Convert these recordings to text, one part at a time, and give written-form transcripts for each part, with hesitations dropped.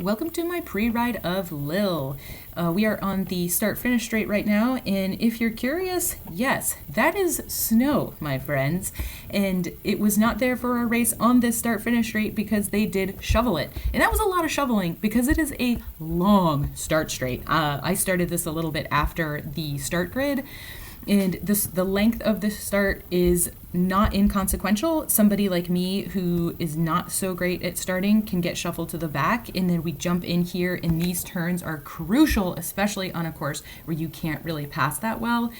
Welcome to my pre-ride of Lille. We are on the start-finish straight right now, and if you're curious, yes, that is snow, my friends. And it was not there for a race on this start-finish straight because they did shovel it. And that was a lot of shoveling because it is a long start straight. I started this a little bit after the start grid. And the length of the start is not inconsequential. Somebody like me who is not so great at starting can get shuffled to the back, and then we jump in here, and these turns are crucial, especially on a course where you can't really pass that well.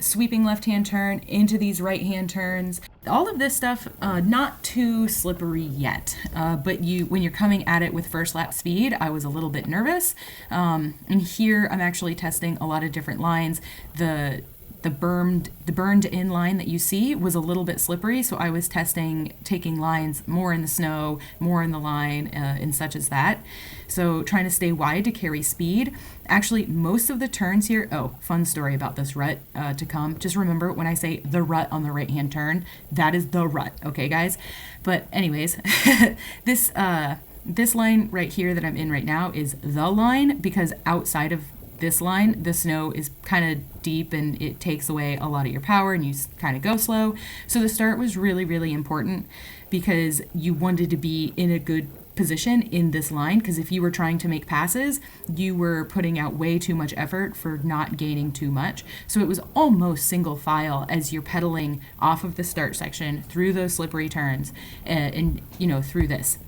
Sweeping left-hand turn into these right-hand turns. All of this stuff, not too slippery yet, but when you're coming at it with first lap speed, I was a little bit nervous. And here I'm actually testing a lot of different lines. The burned in line that you see was a little bit slippery, so I was testing taking lines more in the snow, more in the line, and such as that. So trying to stay wide to carry speed. Actually, most of the turns here, fun story about this rut to come. Just remember when I say the rut on the right-hand turn, that is the rut, okay, guys? But anyways, this line right here that I'm in right now is the line because outside of this line, the snow is kind of deep and it takes away a lot of your power and you kind of go slow. So the start was really, really important because you wanted to be in a good position in this line, because if you were trying to make passes, you were putting out way too much effort for not gaining too much. So it was almost single file as you're pedaling off of the start section through those slippery turns and through this.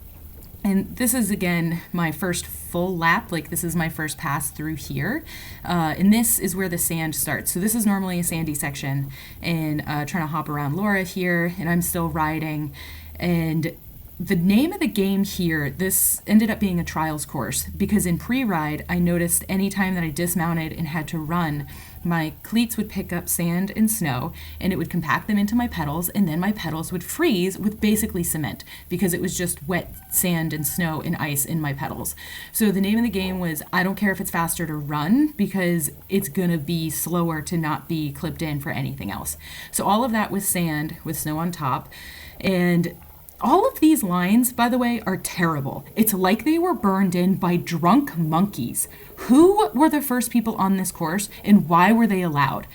And this is, again, my first full lap. Like, this is my first pass through here. And this is where the sand starts. So this is normally a sandy section. And trying to hop around Laura here, and I'm still riding. And the name of the game here, this ended up being a trials course, because in pre-ride, I noticed anytime that I dismounted and had to run, my cleats would pick up sand and snow, and it would compact them into my pedals, and then my pedals would freeze with basically cement, because it was just wet sand and snow and ice in my pedals. So the name of the game was, I don't care if it's faster to run, because it's gonna be slower to not be clipped in for anything else. So all of that with sand, with snow on top, and all of these lines, by the way, are terrible. It's like they were burned in by drunk monkeys. Who were the first people on this course, and why were they allowed?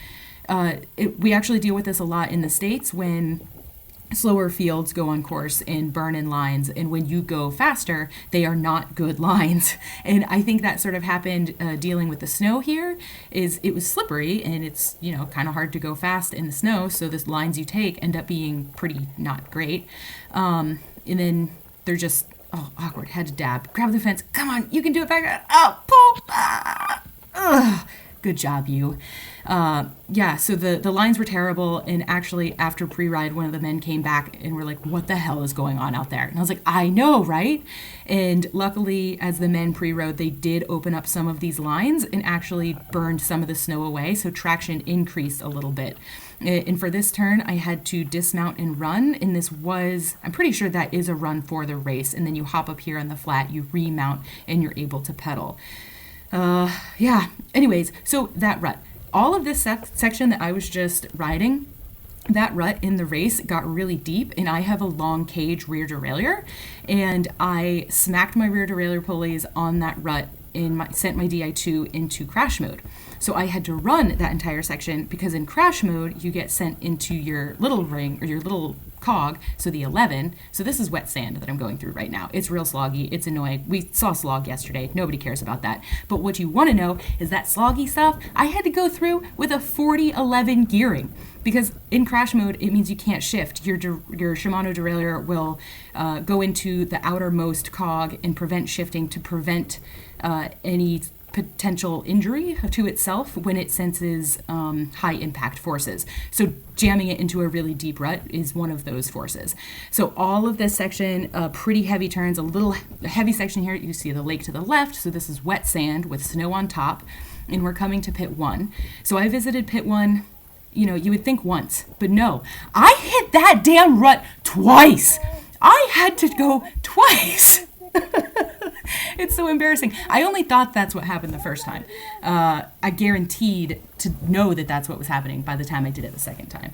We actually deal with this a lot in the States when slower fields go on course and burn in lines, and when you go faster, they are not good lines. And I think that sort of happened dealing with the snow here. It was slippery, and it's kind of hard to go fast in the snow, so the lines you take end up being pretty not great. And then they're just awkward. Had to dab, grab the fence. Come on, you can do it back. Pull. Good job, you. So the lines were terrible, and actually after pre-ride, one of the men came back and were like, what the hell is going on out there? And I was like, I know, right? And luckily, as the men pre-rode, they did open up some of these lines and actually burned some of the snow away, so traction increased a little bit. And for this turn, I had to dismount and run, and I'm pretty sure that is a run for the race, and then you hop up here on the flat, you remount, and you're able to pedal. Anyways, so that rut. All of this section that I was just riding, that rut in the race got really deep, and I have a long cage rear derailleur, and I smacked my rear derailleur pulleys on that rut and sent my Di2 into crash mode. So I had to run that entire section, because in crash mode, you get sent into your little ring, or your little cog, so the 11. So this is wet sand that I'm going through right now. It's real sloggy. It's annoying. We saw slog yesterday. Nobody cares about that. But what you want to know is that sloggy stuff I had to go through with a 40-11 gearing, because in crash mode, it means you can't shift. Your Shimano derailleur will go into the outermost cog and prevent shifting to prevent any potential injury to itself when it senses high impact forces. So jamming it into a really deep rut is one of those forces. So all of this section, pretty heavy turns, a little heavy section here. You see the lake to the left. So this is wet sand with snow on top, and we're coming to pit 1. So I visited pit 1, you would think once, but no, I hit that damn rut twice. I had to go twice. It's so embarrassing. I only thought that's what happened the first time. I guaranteed to know that that's what was happening by the time I did it the second time.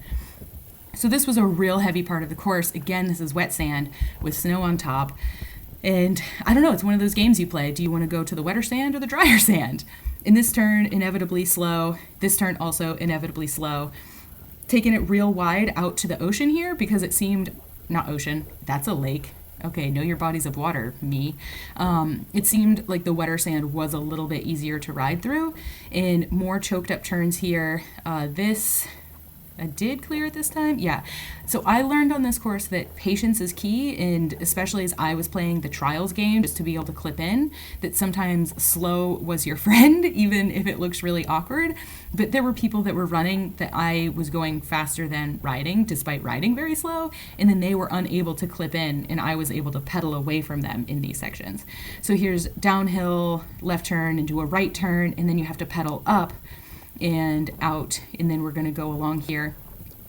So this was a real heavy part of the course. Again, this is wet sand with snow on top. And I don't know, it's one of those games you play. Do you want to go to the wetter sand or the drier sand? In this turn, inevitably slow. This turn also inevitably slow. Taking it real wide out to the ocean here because it seemed, not ocean, that's a lake. Okay, know your bodies of water, me. It seemed like the wetter sand was a little bit easier to ride through, and more choked up turns here. I did clear it this time. Yeah. So I learned on this course that patience is key, and especially as I was playing the trials game, just to be able to clip in, that sometimes slow was your friend, even if it looks really awkward. But there were people that were running that I was going faster than riding, despite riding very slow, and then they were unable to clip in, and I was able to pedal away from them in these sections. So here's downhill, left turn, and do a right turn, and then you have to pedal up and out, and then we're going to go along here.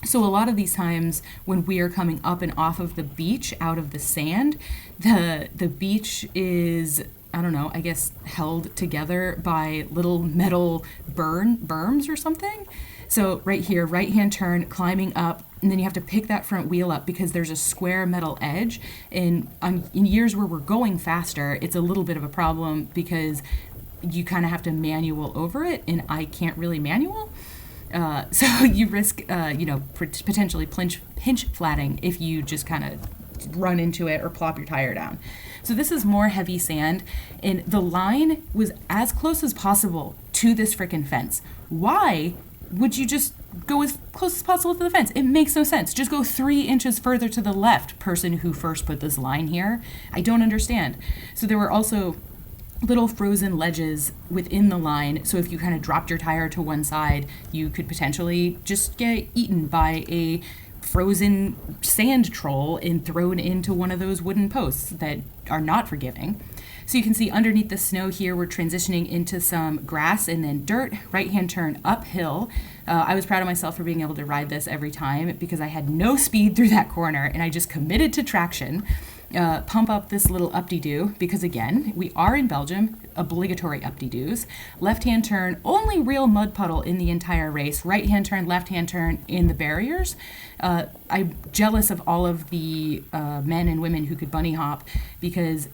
So a lot of these times when we are coming up and off of the beach out of the sand, the beach is, I don't know, I guess held together by little metal berms or something. So right here, right hand turn, climbing up, and then you have to pick that front wheel up because there's a square metal edge, and in years where we're going faster, it's a little bit of a problem because you kind of have to manual over it, and I can't really manual. So you risk, potentially pinch flatting if you just kind of run into it or plop your tire down. So this is more heavy sand, and the line was as close as possible to this frickin' fence. Why would you just go as close as possible to the fence? It makes no sense. Just go 3 inches further to the left, person who first put this line here. I don't understand. So there were also little frozen ledges within the line, so if you kind of dropped your tire to one side, you could potentially just get eaten by a frozen sand troll and thrown into one of those wooden posts that are not forgiving. So you can see underneath the snow here, we're transitioning into some grass and then dirt, right-hand turn uphill. I was proud of myself for being able to ride this every time because I had no speed through that corner and I just committed to traction. Pump up this little up-de-doo because, again, we are in Belgium, obligatory up-de-doos. Left-hand turn, only real mud puddle in the entire race. Right-hand turn, left-hand turn in the barriers. I'm jealous of all of the men and women who could bunny hop because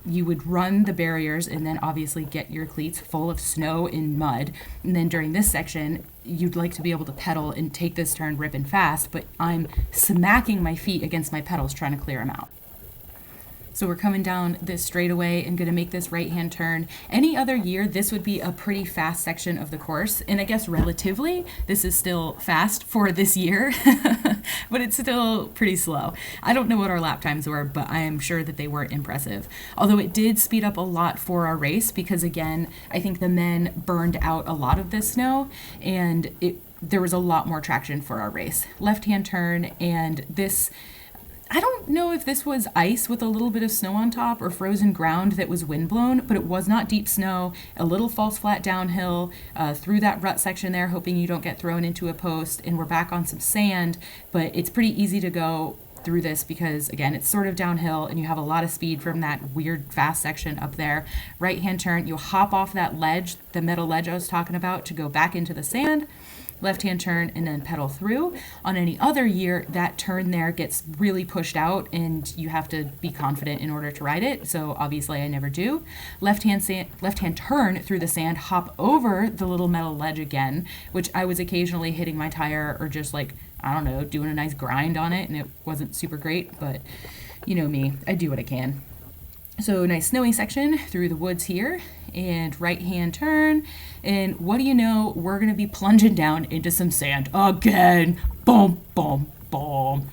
you would run the barriers and then obviously get your cleats full of snow and mud. And then during this section, you'd like to be able to pedal and take this turn ripping fast, but I'm smacking my feet against my pedals trying to clear them out. So we're coming down this straightaway and going to make this right-hand turn. Any other year, this would be a pretty fast section of the course. And I guess relatively, this is still fast for this year, but it's still pretty slow. I don't know what our lap times were, but I am sure that they were impressive. Although it did speed up a lot for our race because, again, I think the men burned out a lot of this snow, and there was a lot more traction for our race. Left-hand turn, and this, I don't know if this was ice with a little bit of snow on top or frozen ground that was windblown, but it was not deep snow. A little false flat downhill through that rut section there, hoping you don't get thrown into a post, and we're back on some sand, but it's pretty easy to go through this because, again, it's sort of downhill and you have a lot of speed from that weird fast section up there. Right hand turn, you hop off that ledge, the metal ledge I was talking about, to go back into the sand. Left-hand turn and then pedal through. On any other year, that turn there gets really pushed out and you have to be confident in order to ride it. So obviously I never do. Left-hand turn through the sand, hop over the little metal ledge again, which I was occasionally hitting my tire or just like, I don't know, doing a nice grind on it, and it wasn't super great, but you know me, I do what I can. So nice snowy section through the woods here, and right-hand turn, and what do you know, we're going to be plunging down into some sand again. Boom, boom, boom.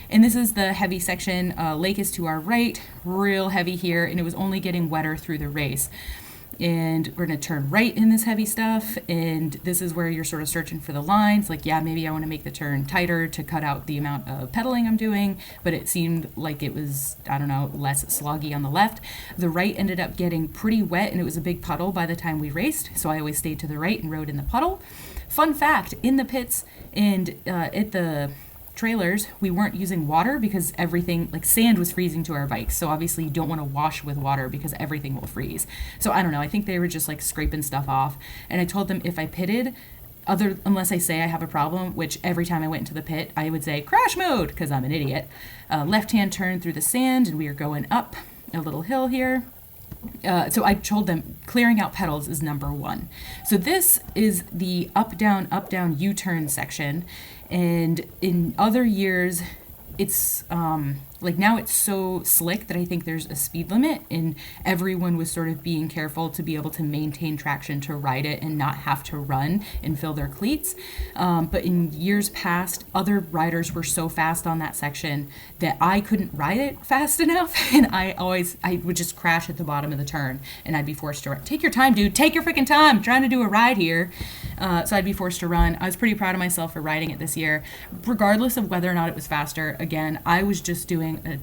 And this is the heavy section. Lake is to our right, real heavy here, and it was only getting wetter through the race. And we're going to turn right in this heavy stuff, and this is where you're sort of searching for the lines, like, yeah, maybe I want to make the turn tighter to cut out the amount of pedaling I'm doing, but it seemed like it was, I don't know, less sloggy on the left. The right ended up getting pretty wet, and it was a big puddle by the time we raced, so I always stayed to the right and rode in the puddle. Fun fact, in the pits and at the trailers, we weren't using water because everything, like sand, was freezing to our bikes. So obviously you don't want to wash with water because everything will freeze. So I don't know, I think they were just like scraping stuff off. And I told them if I pitted, unless I say I have a problem, which every time I went into the pit, I would say crash mode because I'm an idiot. Left-hand turn through the sand, and we are going up a little hill here. So I told them clearing out pedals is number one. So this is the up, down, U-turn section. And in other years, it's like now it's so slick that I think there's a speed limit, and everyone was sort of being careful to be able to maintain traction to ride it and not have to run and fill their cleats. But in years past, other riders were so fast on that section that I couldn't ride it fast enough, and I would just crash at the bottom of the turn, and I'd be forced to run. Take your time, dude. Take your freaking time. I'm trying to do a ride here. So I'd be forced to run. I was pretty proud of myself for riding it this year, regardless of whether or not it was faster. Again, I was just doing a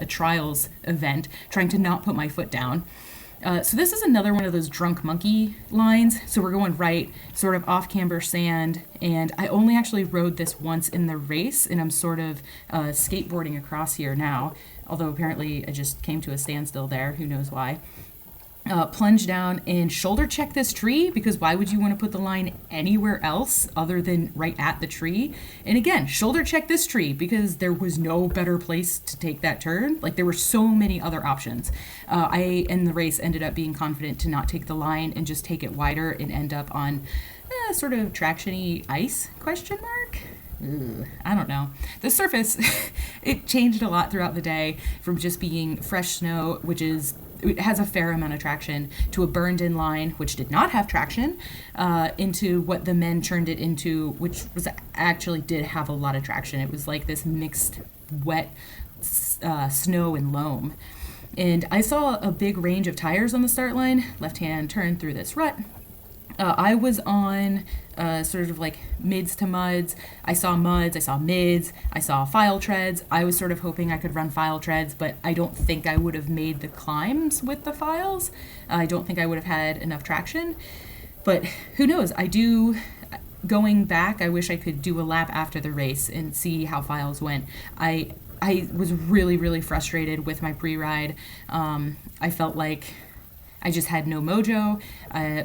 trials event, trying to not put my foot down. So this is another one of those drunk monkey lines. So we're going right, sort of off camber sand, and I only actually rode this once in the race, and I'm sort of skateboarding across here now, although apparently I just came to a standstill there. Who knows why? Plunge down and shoulder check this tree, because why would you want to put the line anywhere else other than right at the tree? And again, shoulder check this tree because there was no better place to take that turn. Like, there were so many other options. I, in the race, ended up being confident to not take the line and just take it wider and end up on sort of traction-y ice, question mark? I don't know. The surface, it changed a lot throughout the day, from just being fresh snow, it has a fair amount of traction, to a burned-in line, which did not have traction, into what the men turned it into, which was actually did have a lot of traction. It was like this mixed wet snow and loam. And I saw a big range of tires on the start line. Left-hand turn through this rut. I was on sort of like mids to muds. I saw muds, I saw mids, I saw file treads. I was sort of hoping I could run file treads, but I don't think I would have made the climbs with the files. I don't think I would have had enough traction, but who knows? Going back, I wish I could do a lap after the race and see how files went. I was really, really frustrated with my pre-ride. I felt like I just had no mojo.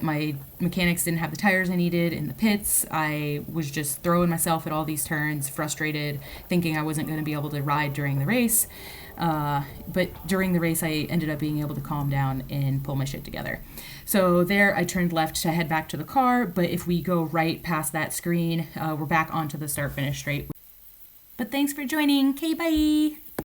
My mechanics didn't have the tires I needed in the pits. I was just throwing myself at all these turns, frustrated, thinking I wasn't going to be able to ride during the race. But during the race, I ended up being able to calm down and pull my shit together. So there, I turned left to head back to the car. But if we go right past that screen, we're back onto the start-finish straight. But thanks for joining. Okay, bye.